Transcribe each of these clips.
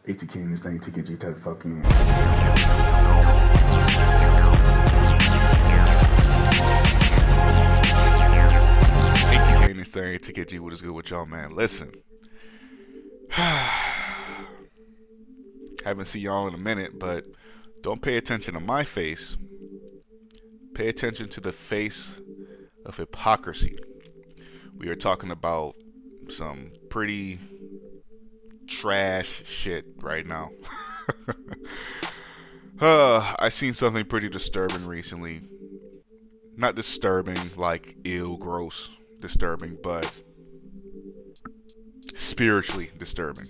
ATK in this thing, TKG type of fucking. ATK in this thing, TKG, what is good with y'all, man? Listen. Haven't seen y'all in a minute, but don't pay attention to my face. Pay attention to the face of hypocrisy. We are talking about some pretty trash shit right now. I seen something pretty disturbing recently. Not disturbing like ill, gross, disturbing, but spiritually disturbing.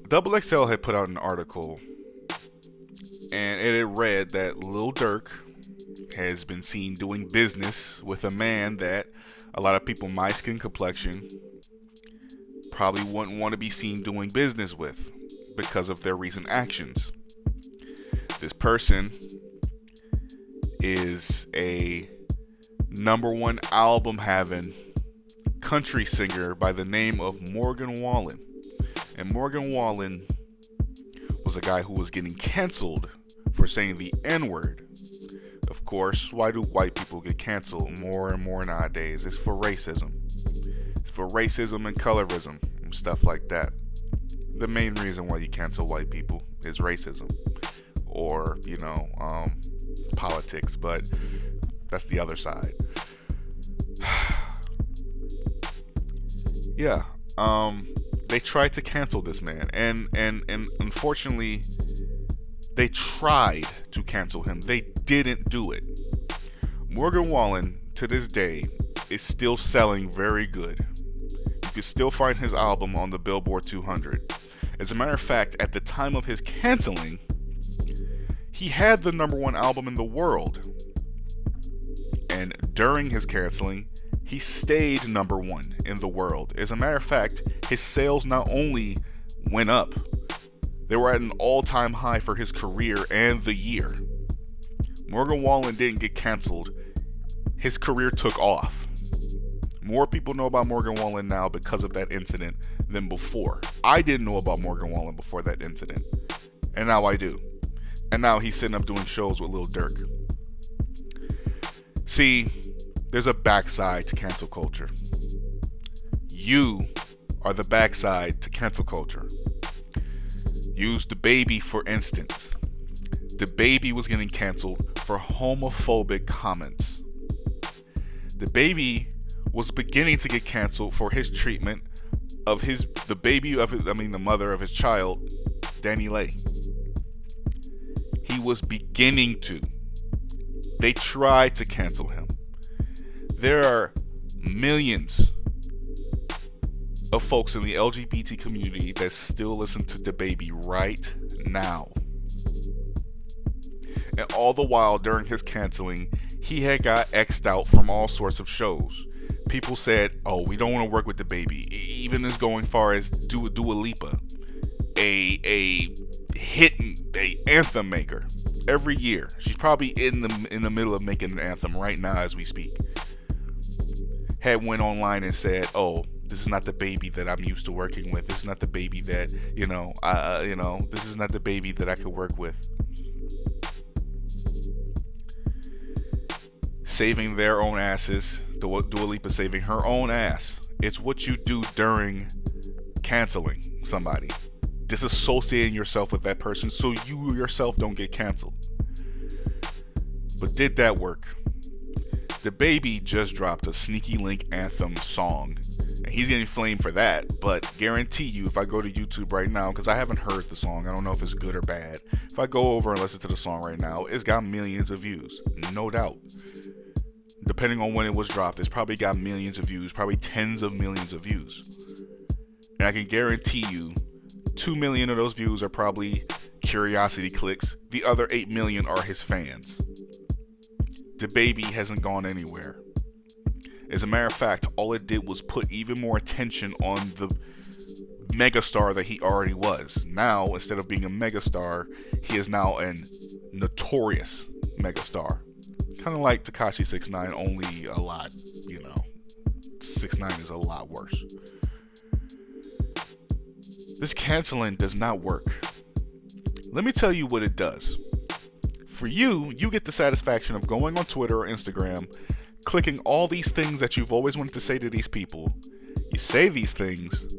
Double XL had put out an article, and it had read that Lil Durk has been seen doing business with a man that a lot of people my skin complexion probably wouldn't want to be seen doing business with because of their recent actions. This person is a #1 album having country singer by the name of Morgan Wallen. And Morgan Wallen was a guy who was getting canceled for saying the N-word. Of course, why do white people get canceled more and more nowadays? It's for racism. It's for racism and colorism and stuff like that. The main reason why you cancel white people is racism or, politics, but that's the other side. Yeah, they tried to cancel this man, and unfortunately, they tried to cancel him. They didn't do it. Morgan Wallen, to this day, is still selling very good. You can still find his album on the Billboard 200. As a matter of fact, at the time of his canceling, he had the #1 album in the world. And during his canceling, he stayed #1 in the world. As a matter of fact, his sales not only went up, they were at an all-time high for his career and the year. Morgan Wallen didn't get canceled. His career took off. More people know about Morgan Wallen now because of that incident than before. I didn't know about Morgan Wallen before that incident. And now I do. And now he's sitting up doing shows with Lil Durk. See, there's a backside to cancel culture. You are the backside to cancel culture. Use DaBaby for instance. DaBaby was getting canceled for homophobic comments. DaBaby was beginning to get canceled for his treatment of the mother of his child, Danny Lay. He was beginning to. They tried to cancel him. There are millions of folks in the LGBT community that still listen to DaBaby right now. And all the while during his canceling, he had got X'd out from all sorts of shows. People said, "Oh, we don't want to work with DaBaby." Even as going far as Dua Lipa, a anthem maker. Every year, she's probably in the middle of making an anthem right now as we speak. Had went online and said, "Oh, this is not DaBaby that I'm used to working with. This is not DaBaby that this is not DaBaby that I could work with." Saving their own asses. Dua Lipa saving her own ass. It's what you do during canceling somebody. Disassociating yourself with that person so you yourself don't get canceled. But did that work? DaBaby just dropped a Sneaky Link anthem song, and he's getting flamed for that. But guarantee you, if I go to YouTube right now, because I haven't heard the song, I don't know if it's good or bad. If I go over and listen to the song right now, it's got millions of views, no doubt. Depending on when it was dropped, it's probably got millions of views, probably tens of millions of views. And I can guarantee you, 2 million of those views are probably curiosity clicks. The other 8 million are his fans. DaBaby hasn't gone anywhere. As a matter of fact, all it did was put even more attention on the megastar that he already was. Now, instead of being a megastar, he is now a notorious megastar. Kind of like Tekashi 6ix9ine, only a lot, 6ix9ine is a lot worse. This canceling does not work. Let me tell you what it does. For you, you get the satisfaction of going on Twitter or Instagram, clicking all these things that you've always wanted to say to these people. You say these things,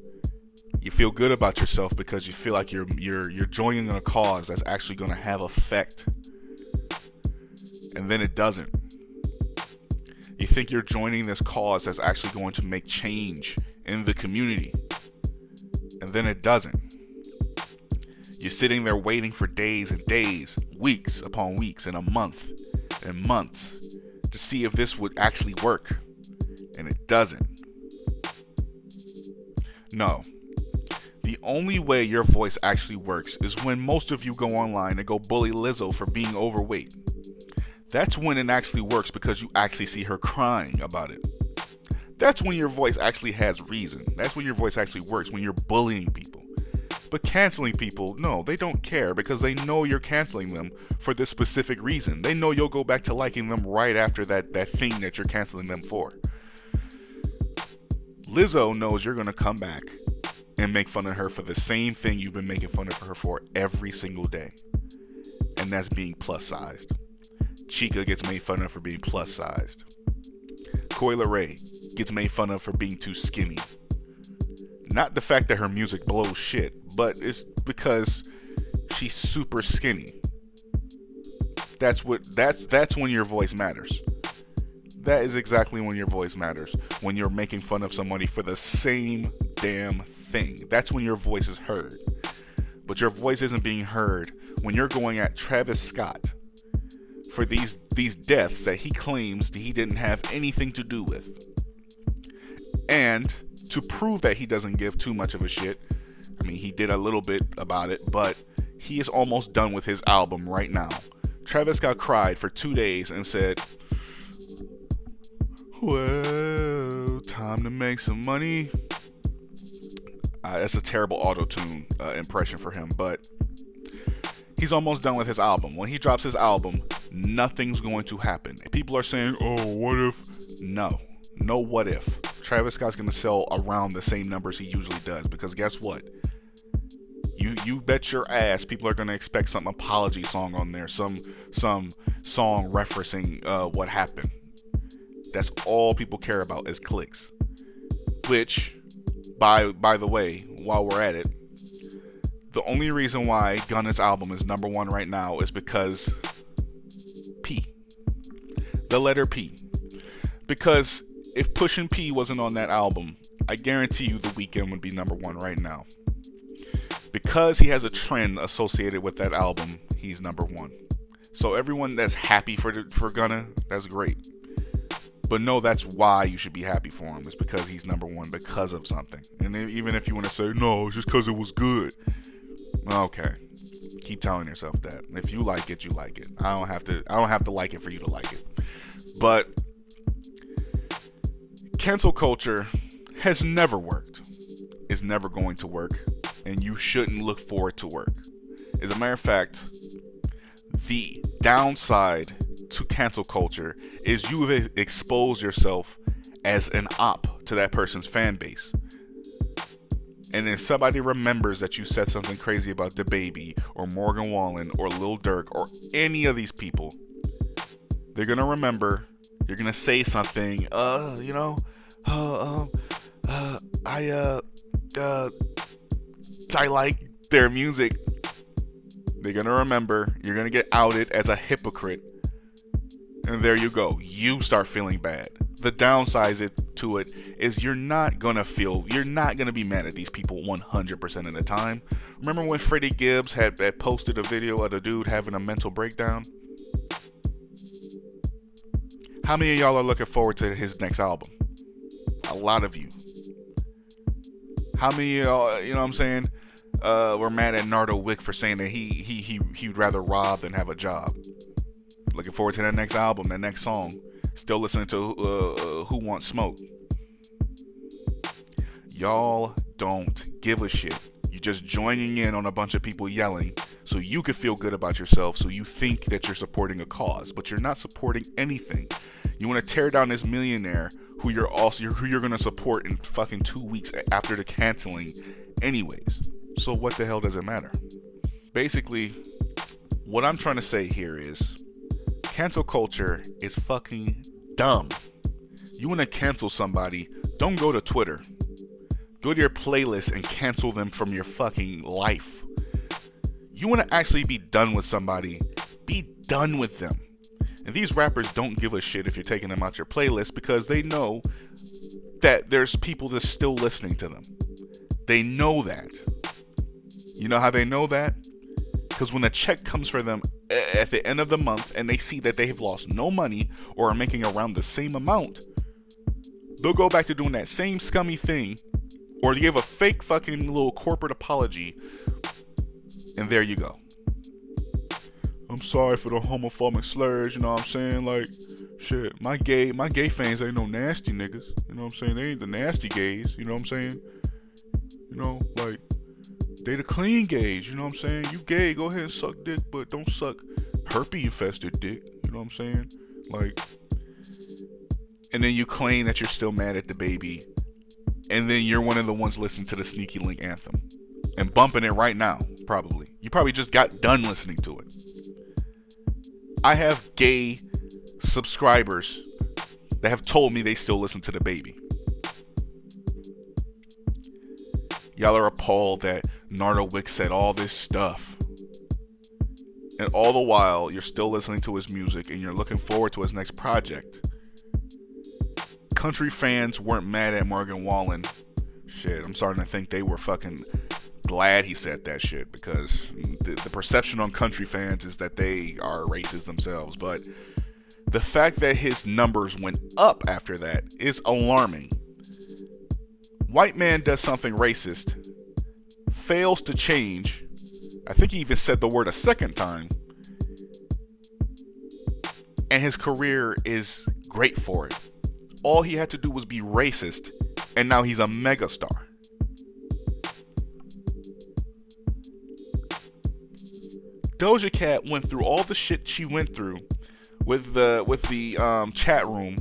you feel good about yourself because you feel like you're joining a cause that's actually going to have effect. And then it doesn't. You think you're joining this cause that's actually going to make change in the community. And then it doesn't. You're sitting there waiting for days and days, weeks upon weeks, and a month and months to see if this would actually work. And it doesn't. No. The only way your voice actually works is when most of you go online and go bully Lizzo for being overweight. That's when it actually works because you actually see her crying about it. That's when your voice actually has reason. That's when your voice actually works, when you're bullying people. But canceling people, no, they don't care because they know you're canceling them for this specific reason. They know you'll go back to liking them right after that thing that you're canceling them for. Lizzo knows you're going to come back and make fun of her for the same thing you've been making fun of her for every single day. And that's being plus sized. Chica gets made fun of for being plus sized. Coi Leray gets made fun of for being too skinny. Not the fact that her music blows shit, but it's because she's super skinny. That's when your voice matters. That is exactly when your voice matters. When you're making fun of somebody for the same damn thing. That's when your voice is heard. But your voice isn't being heard when you're going at Travis Scott for these deaths that he claims that he didn't have anything to do with. And to prove that he doesn't give too much of a shit, I mean, he did a little bit about it, but he is almost done with his album right now. Travis Scott cried for 2 days and said, well, time to make some money. That's a terrible auto-tune impression for him, but he's almost done with his album. When he drops his album, nothing's going to happen. People are saying, oh, what if? No what if. Travis Scott's going to sell around the same numbers he usually does, because guess what? You bet your ass people are going to expect some apology song on there, some song referencing what happened. That's all people care about is clicks. Which, by the way, while we're at it, the only reason why Gunna's album is number one right now is because P. The letter P. Because if Pushin' P wasn't on that album, I guarantee you The Weeknd would be number one right now. Because he has a trend associated with that album, he's number one. So everyone that's happy for Gunna, that's great. But no, that's why you should be happy for him. It's because he's number one because of something. And even if you want to say, no, it's just because it was good. Okay. Keep telling yourself that. If you like it, you like it. I don't have to like it for you to like it. But cancel culture has never worked. It's never going to work. And you shouldn't look for it to work. As a matter of fact, the downside to cancel culture is you have exposed yourself as an op to that person's fan base. And then somebody remembers that you said something crazy about DaBaby or Morgan Wallen or Lil Durk or any of these people. They're going to remember. You're going to say something, I like their music. They're going to remember. You're going to get outed as a hypocrite. And there you go. You start feeling bad. The downside to it is you're not going to be mad at these people 100% of the time. Remember when Freddie Gibbs had posted a video of a dude having a mental breakdown? How many of y'all are looking forward to his next album? A lot of you. How many of y'all, you know what I'm saying, were mad at Nardo Wick for saying that he'd rather rob than have a job? Looking forward to that next album, that next song. Still listening to Who Wants Smoke. Y'all don't give a shit. You're just joining in on a bunch of people yelling so you can feel good about yourself, so you think that you're supporting a cause, but you're not supporting anything. You want to tear down this millionaire who you're going to support in fucking 2 weeks after the canceling anyways. so what the hell does it matter? Basically, what I'm trying to say here is cancel culture is fucking dumb. You want to cancel somebody, don't go to Twitter. Go to your playlist and cancel them from your fucking life. You want to actually be done with somebody, be done with them. And these rappers don't give a shit if you're taking them out your playlist because they know that there's people that's still listening to them. They know that. You know how they know that? Because when a check comes for them at the end of the month and they see that they have lost no money or are making around the same amount, they'll go back to doing that same scummy thing or give a fake fucking little corporate apology, and there you go. I'm sorry for the homophobic slurs, you know what I'm saying? Like, shit, my gay fans ain't no nasty niggas, you know what I'm saying? They ain't the nasty gays, you know what I'm saying? You know, like, they the clean gays, you know what I'm saying? You gay, go ahead and suck dick, but don't suck herpes infested dick, you know what I'm saying? Like, and then you claim that you're still mad at the baby, and then you're one of the ones listening to the Sneaky Link anthem and bumping it right now, probably. You probably just got done listening to it. I have gay subscribers that have told me they still listen to the baby. Y'all are appalled that Nardo Wick said all this stuff. And all the while, you're still listening to his music and you're looking forward to his next project. Country fans weren't mad at Morgan Wallen. Shit, I'm starting to think they were fucking glad he said that shit, because the perception on country fans is that they are racist themselves. But the fact that his numbers went up after that is alarming. White man does something racist, fails to change. I think he even said the word a second time, and his career is great for it. All he had to do was be racist, and now he's a megastar. Doja Cat went through all the shit she went through with the chat room.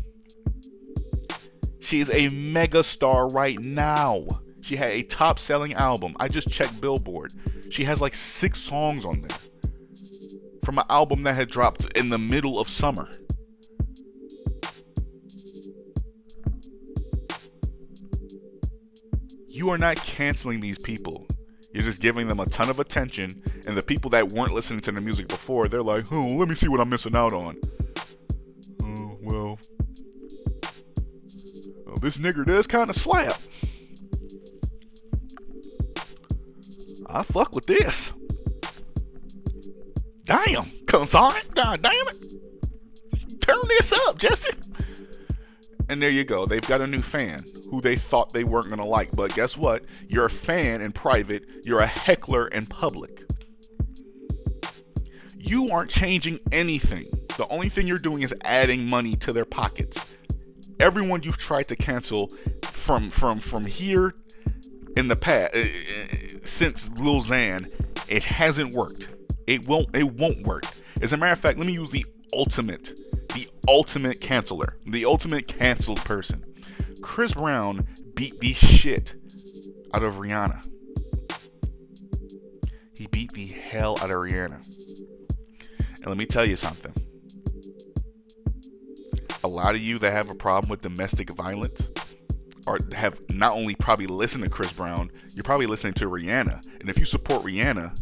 She's a megastar right now. She had a top-selling album. I just checked Billboard. She has like 6 songs on there from an album that had dropped in the middle of summer. You are not canceling these people. You're just giving them a ton of attention, and the people that weren't listening to the music before, they're like, oh, let me see what I'm missing out on. Oh, well, this nigger does kind of slap. I fuck with this. Damn, Consarn, god damn it. Turn this up, Jesse. And there you go. They've got a new fan who they thought they weren't going to like. But guess what? You're a fan in private. You're a heckler in public. You aren't changing anything. The only thing you're doing is adding money to their pockets. Everyone you've tried to cancel from here in the past, since Lil Xan, it hasn't worked. It won't work. As a matter of fact, let me use the ultimate canceler, the ultimate canceled person. Chris Brown beat the shit out of Rihanna. He beat the hell out of Rihanna. And let me tell you something. A lot of you that have a problem with domestic violence or have not only probably listened to Chris Brown, you're probably listening to Rihanna. And if you support Rihanna,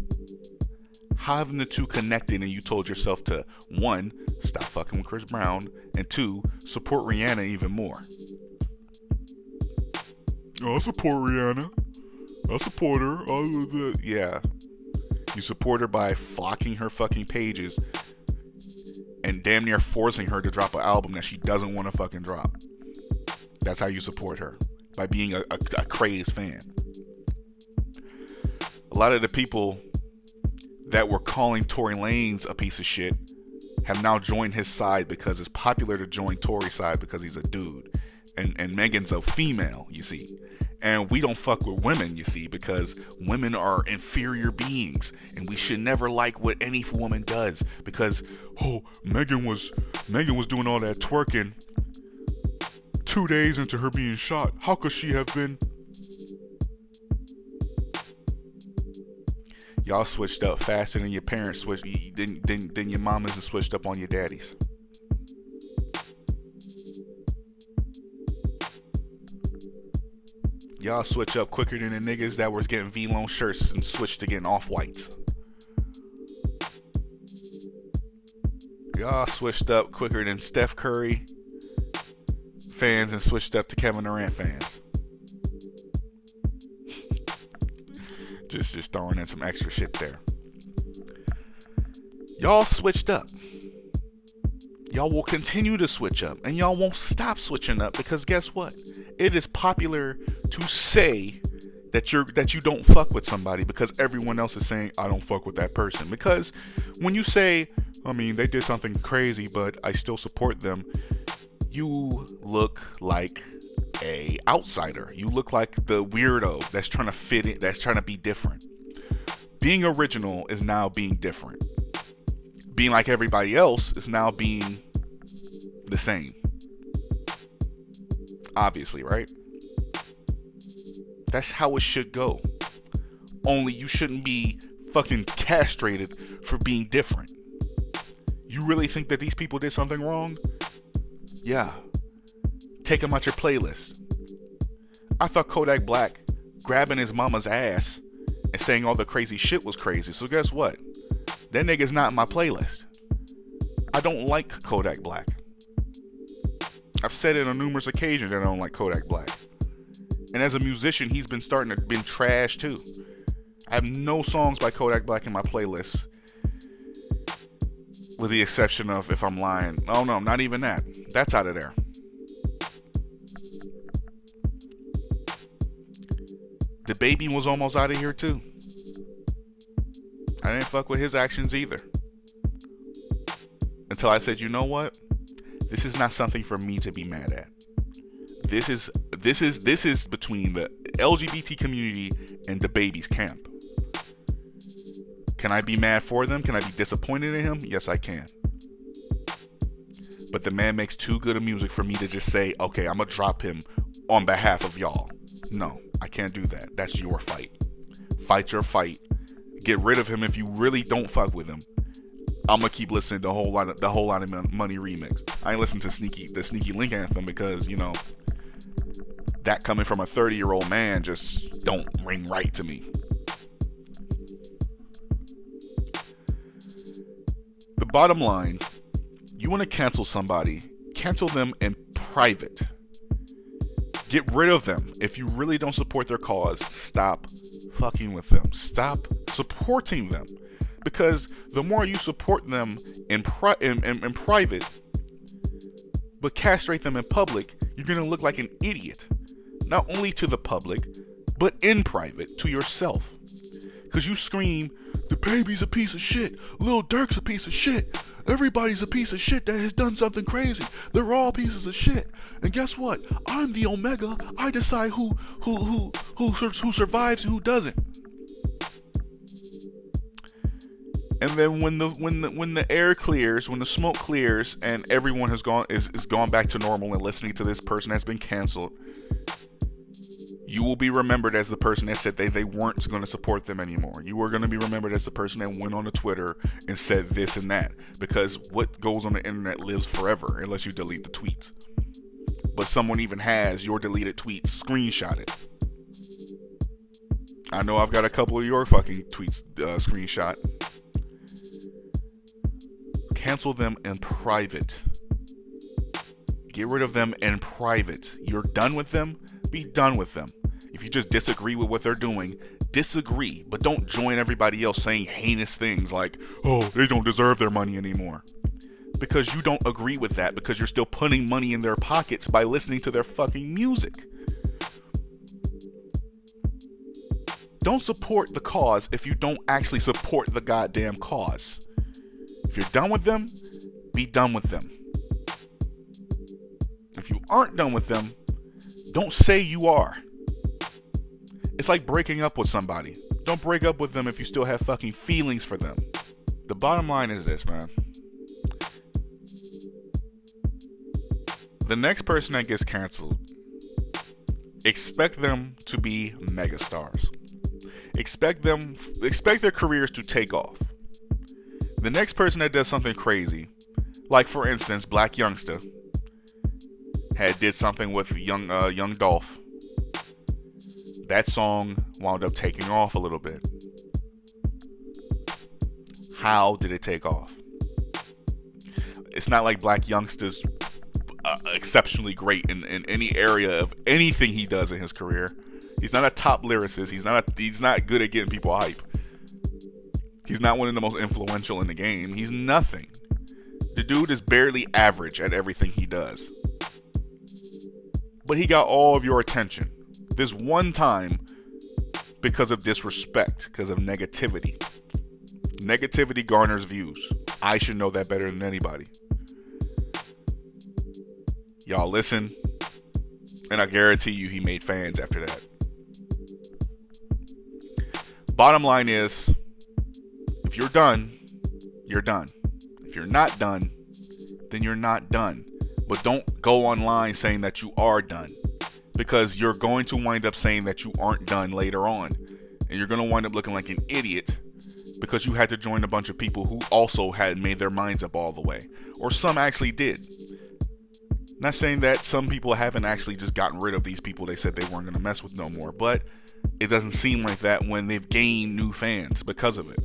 how have the two connected and you told yourself to, 1, stop fucking with Chris Brown, and 2, support Rihanna even more? I support Rihanna. I support her. Yeah. You support her by flocking her fucking pages and damn near forcing her to drop an album that she doesn't want to fucking drop. That's how you support her. By being a crazed fan. A lot of the people that were calling Tory Lanez a piece of shit have now joined his side because it's popular to join Tory's side because he's a dude. And Megan's a female, you see. And we don't fuck with women, you see, because women are inferior beings. And we should never like what any woman does. Because, Megan was doing all that twerking 2 days into her being shot. How could she have been? Y'all switched up faster than your parents switched. Then your mamas have switched up on your daddies. Y'all switch up quicker than the niggas that was getting V-Lone shirts and switched to getting off-whites. Y'all switched up quicker than Steph Curry fans and switched up to Kevin Durant fans. just throwing in some extra shit there. Y'all switched up. Y'all will continue to switch up, and y'all won't stop switching up, because guess what? It is popular to say that you don't fuck with somebody because everyone else is saying I don't fuck with that person. Because when you say, I mean, they did something crazy, but I still support them, you look like a outsider. You look like the weirdo that's trying to fit in, that's trying to be different. Being original is now being different. Being like everybody else is now being the same. Obviously, right? That's how it should go. Only you shouldn't be fucking castrated for being different. You really think that these people did something wrong? Yeah. Take them out your playlist. I thought Kodak Black grabbing his mama's ass and saying all the crazy shit was crazy. So guess what? That nigga's not in my playlist. I don't like Kodak Black. I've said it on numerous occasions that I don't like Kodak Black. And as a musician, he's been starting to been trash too. I have no songs by Kodak Black in my playlist, with the exception of If I'm Lying. Oh no, not even that. That's out of there. The Baby was almost out of here too. I didn't fuck with his actions either. Until I said, you know what? This is not something for me to be mad at. This is between the LGBT community and the Baby's camp. Can I be mad for them? Can I be disappointed in him? Yes, I can. But the man makes too good of music for me to just say, okay, I'm gonna drop him on behalf of y'all. No, I can't do that. That's your fight. Fight your fight. Get rid of him if you really don't fuck with him. I'm gonna keep listening to the whole lot of Money remix. I ain't listening to the Sneaky Link anthem because, you know, that coming from a 30-year-old man just don't ring right to me. The bottom line, you want to cancel somebody, cancel them in private. Get rid of them. If you really don't support their cause, stop fucking with them. Stop supporting them. Because the more you support them in private, but castrate them in public, you're going to look like an idiot. Not only to the public, but in private, to yourself. Because you scream, the Baby's a piece of shit. Lil Durk's a piece of shit. Everybody's a piece of shit that has done something crazy. They're all pieces of shit. And guess what? I'm the Omega. I decide who survives and who doesn't. And then when the air clears, when the smoke clears, and everyone has gone back to normal and listening to this person has been canceled, you will be remembered as the person that said they weren't going to support them anymore. You are going to be remembered as the person that went on the Twitter and said this and that. Because what goes on the internet lives forever unless you delete the tweets. But someone even has your deleted tweets screenshotted. I know I've got a couple of your fucking tweets screenshot. Cancel them in private. Get rid of them in private. You're done with them? Be done with them. If you just disagree with what they're doing, disagree. But don't join everybody else saying heinous things like, oh, they don't deserve their money anymore. Because you don't agree with that, because you're still putting money in their pockets by listening to their fucking music. Don't support the cause if you don't actually support the goddamn cause. If you're done with them, be done with them. If you aren't done with them, don't say you are. It's like breaking up with somebody. Don't break up with them if you still have fucking feelings for them. The bottom line is this, man. The next person that gets canceled, expect them to be megastars. expect their careers to take off. The next person that does something crazy, like for instance, Black Youngster did something with young Dolph. That song wound up taking off a little bit. How did it take off? It's not like Black Youngster's exceptionally great in any area of anything he does in his career. He's not a top lyricist. He's not good at getting people hype. He's not one of the most influential in the game. He's nothing. The dude is barely average at everything he does. But he got all of your attention this one time because of disrespect, because of negativity. Negativity garners views. I should know that better than anybody. Y'all listen, and I guarantee you he made fans after that. Bottom line is, if you're done, you're done. If you're not done, then you're not done. But don't go online saying that you are done, because you're going to wind up saying that you aren't done later on, and you're going to wind up looking like an idiot because you had to join a bunch of people who also had made their minds up all the way, or some actually did. Not saying that some people haven't actually just gotten rid of these people they said they weren't going to mess with no more, but it doesn't seem like that when they've gained new fans because of it.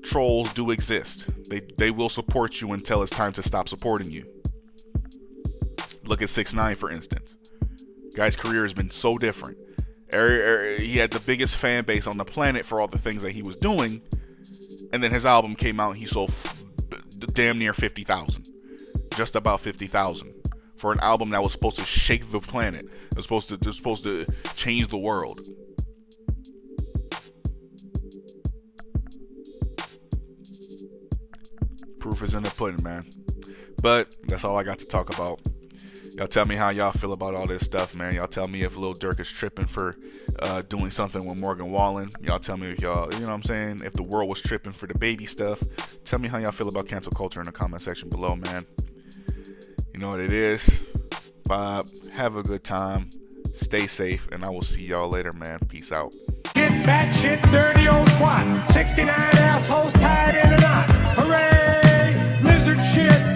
Trolls do exist. They will support you until it's time to stop supporting you. Look at 6ix9ine, for instance. Guy's career has been so different. He had the biggest fan base on the planet for all the things that he was doing, and then his album came out and he sold damn near 50,000. Just about 50,000 for an album that was supposed to shake the planet. It was supposed to change the world. Proof is in the pudding, man. But that's all I got to talk about. Y'all tell me how y'all feel about all this stuff, man. Y'all tell me if Lil Durk is tripping for doing something with Morgan Wallen. Y'all tell me if y'all, you know what I'm saying, if the world was tripping for the baby stuff. Tell me how y'all feel about cancel culture in the comment section below, man. You know what it is. Vibe. Have a good time. Stay safe, and I will see y'all later, man. Peace out. Get batshit dirty old twat. 69 assholes tied in a knot. Hooray! Lizard shit.